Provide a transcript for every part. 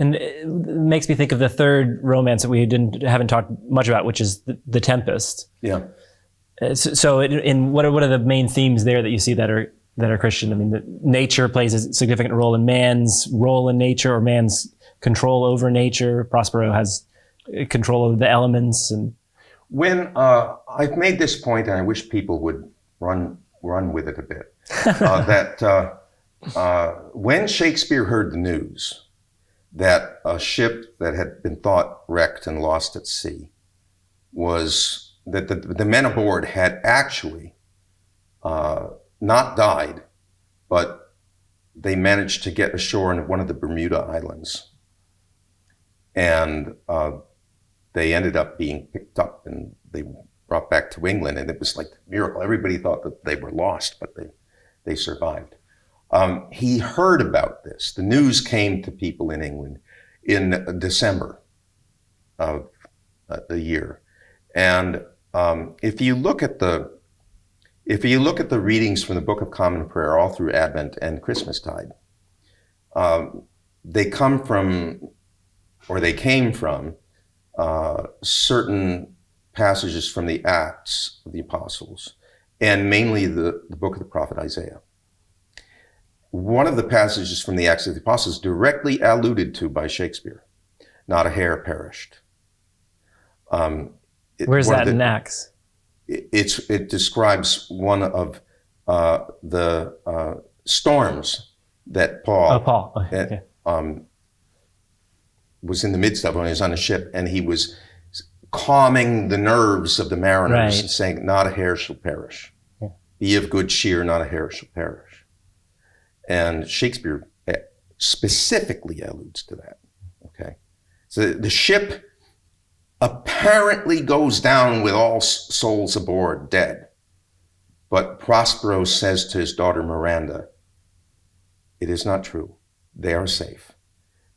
And it makes me think of the third romance that we haven't talked much about, which is the Tempest. Yeah. So in what are the main themes there that you see that are Christian? I mean, nature plays a significant role in man's role in nature, or man's control over nature. Prospero has control of the elements. And when I've made this point, and I wish people would run with it a bit, that when Shakespeare heard the news that a ship that had been thought wrecked and lost at sea was that the men aboard had actually not died, but they managed to get ashore in one of the Bermuda Islands. And they ended up being picked up and they brought back to England, and it was like a miracle. Everybody thought that they were lost, but they survived. He heard about this. The news came to people in England in December of the year. And if you look at the readings from the Book of Common Prayer all through Advent and Christmastide, they came from certain passages from the Acts of the Apostles, and mainly the book of the prophet Isaiah. One of the passages from the Acts of the Apostles directly alluded to by Shakespeare, not a hair perished. Where's that in Acts? It describes one of the storms that Paul okay. Was in the midst of when he was on a ship, and he was calming the nerves of the mariners and saying, not a hair shall perish. Yeah. Be of good cheer, not a hair shall perish. And Shakespeare specifically alludes to that. Okay, so the ship apparently goes down with all souls aboard dead, but Prospero says to his daughter Miranda, it is not true. They are safe.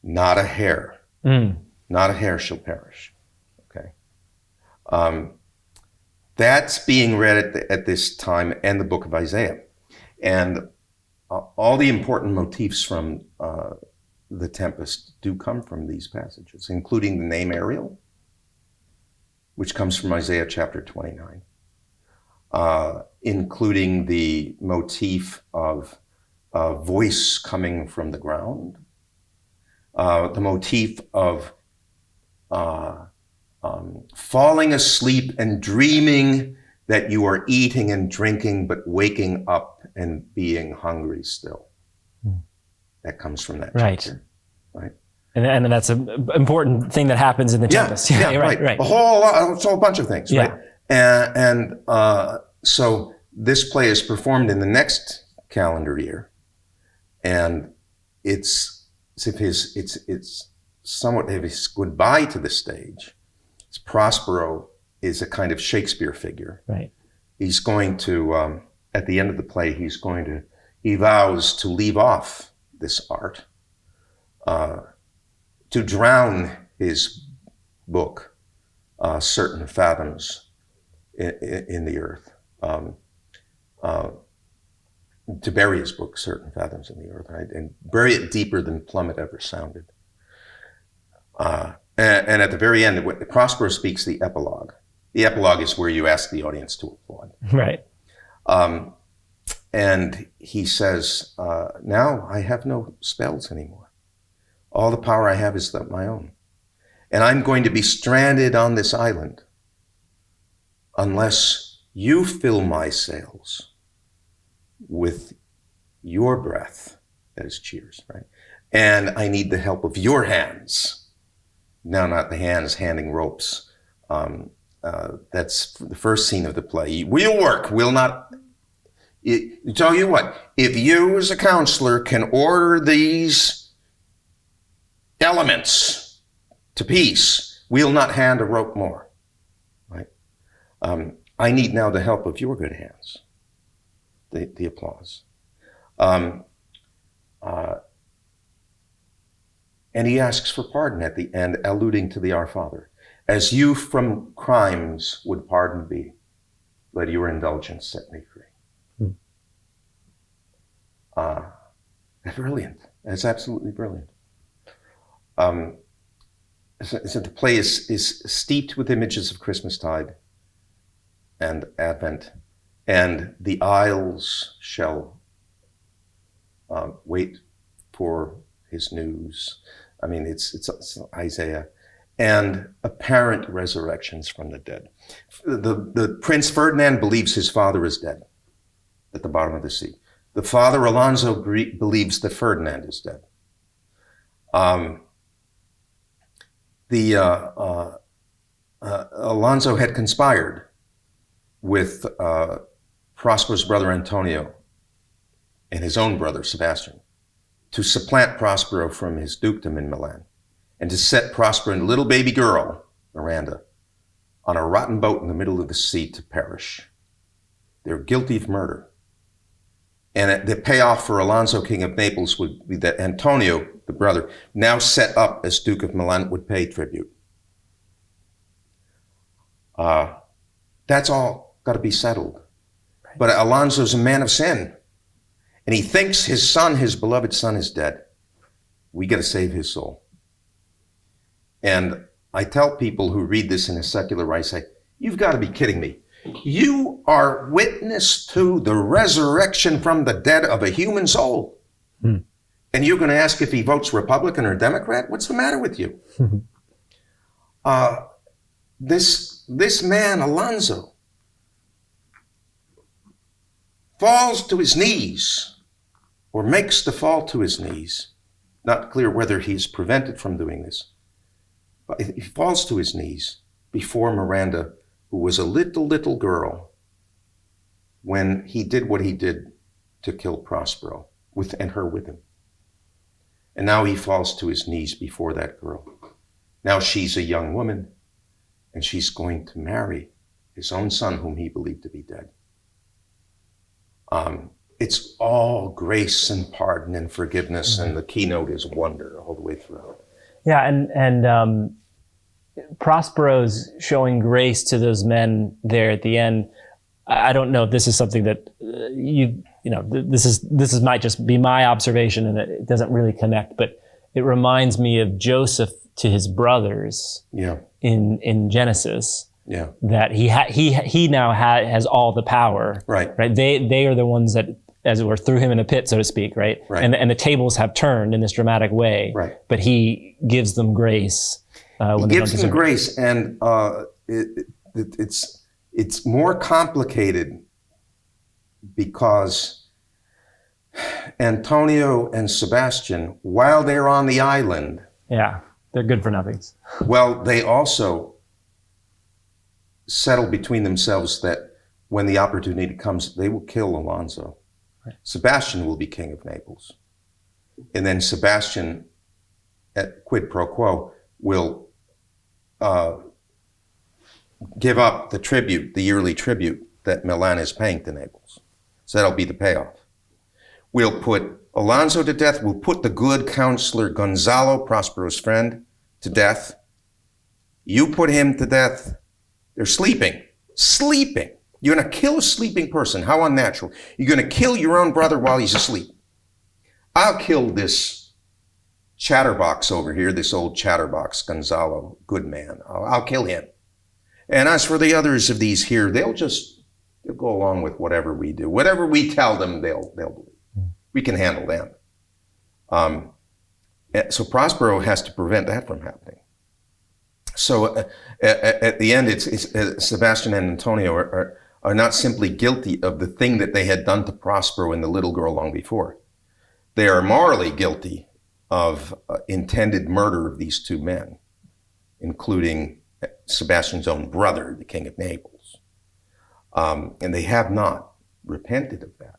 Not a hair. Not a hair shall perish. Okay, that's being read at this time, and the book of Isaiah, and all the important motifs from the Tempest do come from these passages, including the name Ariel, which comes from Isaiah chapter 29, including the motif of a voice coming from the ground, the motif of falling asleep and dreaming that you are eating and drinking, but waking up and being hungry still. That comes from that chapter, right? And that's an important thing that happens in the Tempest. Yeah, right. A whole bunch of things, right? And so this play is performed in the next calendar year, and it's somewhat of his goodbye to the stage. Prospero is a kind of Shakespeare figure. Right. He's going to, at the end of the play, he vows to leave off this art, to drown his book, Certain Fathoms in the Earth, to bury his book, Certain Fathoms in the Earth, right? And bury it deeper than plummet ever sounded. And at the very end, Prospero speaks the epilogue. The epilogue is where you ask the audience to applaud. Right. And he says, now I have no spells anymore. All the power I have is my own. And I'm going to be stranded on this island unless you fill my sails with your breath, that is cheers, right? And I need the help of your hands. Now, not the hands handing ropes. That's the first scene of the play. We'll work, we'll not. Tell you what, if you as a counselor can order these elements to peace, we'll not hand a rope more, right? I need now the help of your good hands. The applause. And he asks for pardon at the end, alluding to the Our Father. As you from crimes would pardon be, let your indulgence set me free. That's brilliant. That's absolutely brilliant. So the play is steeped with images of Christmastide and Advent, and the isles shall wait for his news. I mean, it's Isaiah, and apparent resurrections from the dead. The Prince Ferdinand believes his father is dead at the bottom of the sea. The father Alonso believes that Ferdinand is dead. Alonso had conspired with Prospero's brother Antonio and his own brother Sebastian to supplant Prospero from his dukedom in Milan and to set Prospero and a little baby girl, Miranda, on a rotten boat in the middle of the sea to perish. They're guilty of murder. And the payoff for Alonso, King of Naples, would be that Antonio, the brother, now set up as Duke of Milan, would pay tribute. That's all got to be settled. Right. But Alonso's a man of sin. And he thinks his son, his beloved son, is dead. We got to save his soul. And I tell people who read this in a secular way, I say, you've got to be kidding me. You are witness to the resurrection from the dead of a human soul. And you're going to ask if he votes Republican or Democrat? What's the matter with you? This man, Alonso, falls to his knees, or makes the fall to his knees. Not clear whether he's prevented from doing this. But he falls to his knees before Miranda, who was a little girl, when he did what he did to kill Prospero, and her with him. And now he falls to his knees before that girl. Now she's a young woman, and she's going to marry his own son, whom he believed to be dead. It's all grace and pardon and forgiveness, and the keynote is wonder all the way throughout. Yeah, and Prospero's showing grace to those men there at the end. I don't know if this is something that this is might just be my observation, and it doesn't really connect, but it reminds me of Joseph to his brothers in Genesis. Yeah, that he now has all the power. Right. They are the ones that, as it were, threw him in a pit, so to speak. Right. And the tables have turned in this dramatic way. Right. But he gives them grace. He gives them grace, and it's more complicated because Antonio and Sebastian, while they're on the island, they're good for nothings. Well, they also settle between themselves that when the opportunity comes, they will kill Alonso. Right. Sebastian will be king of Naples. And then Sebastian, at quid pro quo, will give up the tribute, the yearly tribute that Milan is paying to Naples. So that'll be the payoff. We'll put Alonso to death. We'll put the good counselor Gonzalo, Prospero's friend, to death. You put him to death. They're sleeping. You're going to kill a sleeping person. How unnatural. You're going to kill your own brother while he's asleep. I'll kill this chatterbox over here, this old chatterbox, Gonzalo, good man. I'll kill him. And as for the others of these here, they'll go along with whatever we do. Whatever we tell them, they'll believe. We can handle them. So Prospero has to prevent that from happening. So at the end, it's Sebastian and Antonio are not simply guilty of the thing that they had done to Prospero and the little girl long before. They are morally guilty of intended murder of these two men, including Sebastian's own brother, the King of Naples. And they have not repented of that.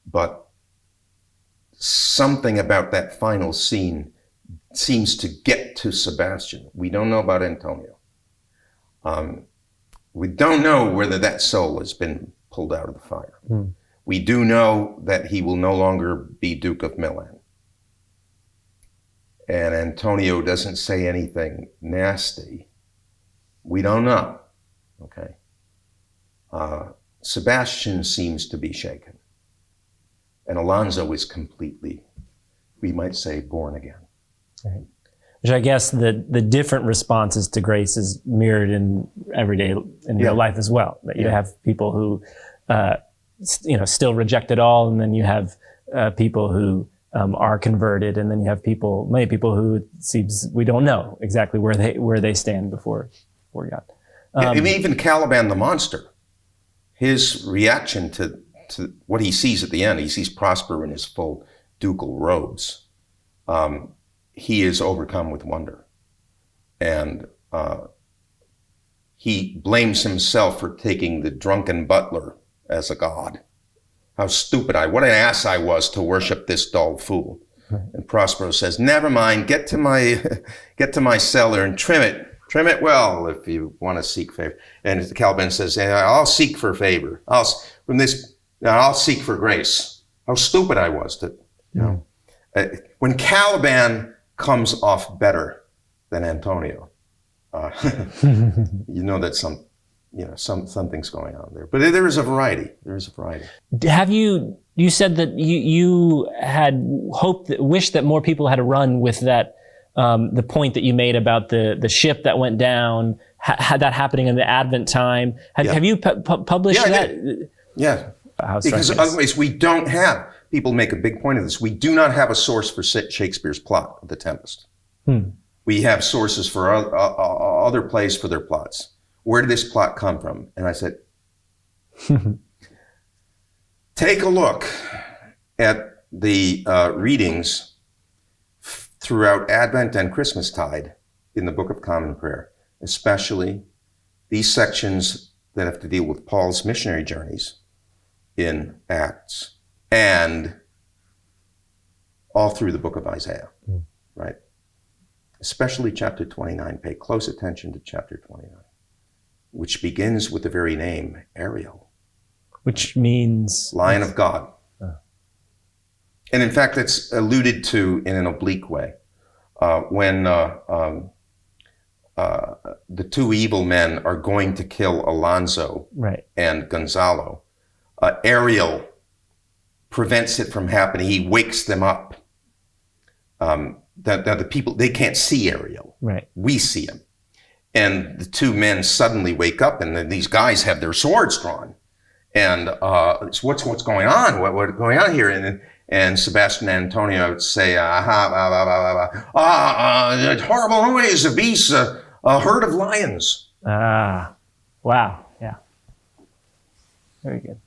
But something about that final scene seems to get to Sebastian. We don't know about Antonio. We don't know whether that soul has been pulled out of the fire. We do know that he will no longer be Duke of Milan. And Antonio doesn't say anything nasty. We don't know, okay? Sebastian seems to be shaken. And Alonso is completely, we might say, born again. Right. Which I guess the different responses to grace is mirrored in everyday in real life as well. That you have people who, still reject it all, and then you have people who are converted, and then you have many people who it seems we don't know exactly where they stand before God. Even Caliban the monster, his reaction to what he sees at the end, he sees Prospero in his full ducal robes. He is overcome with wonder. And he blames himself for taking the drunken butler as a god. How stupid what an ass I was to worship this dull fool. Right. And Prospero says, never mind, get to my cellar and trim it well if you want to seek favor. And Caliban says, I'll seek for favor. I'll seek for grace. How stupid I was to, when Caliban comes off better than Antonio, you know that something's going on there. But there is a variety. Have you said that you had wished that more people had a run with that, the point that you made about the ship that went down, had that happening in the Advent time. Have you published that? Yeah. Because otherwise we don't have, people make a big point of this, we do not have a source for Shakespeare's plot of The Tempest. We have sources for other plays for their plots. Where did this plot come from? And I said, take a look at the readings throughout Advent and Christmastide in the Book of Common Prayer, especially these sections that have to deal with Paul's missionary journeys in Acts, and all through the book of Isaiah, right? Especially chapter 29. Pay close attention to chapter 29, which begins with the very name, Ariel. Which means? Lion of God. And in fact, it's alluded to in an oblique way. When the two evil men are going to kill Alonso and Gonzalo, Ariel prevents it from happening. He wakes them up. The people, they can't see Ariel. Right. We see him. And the two men suddenly wake up, and then these guys have their swords drawn. And it's what's going on? What's going on here? And Sebastian and Antonio would say, horrible noise, a beast, a herd of lions. Wow. Yeah. Very good.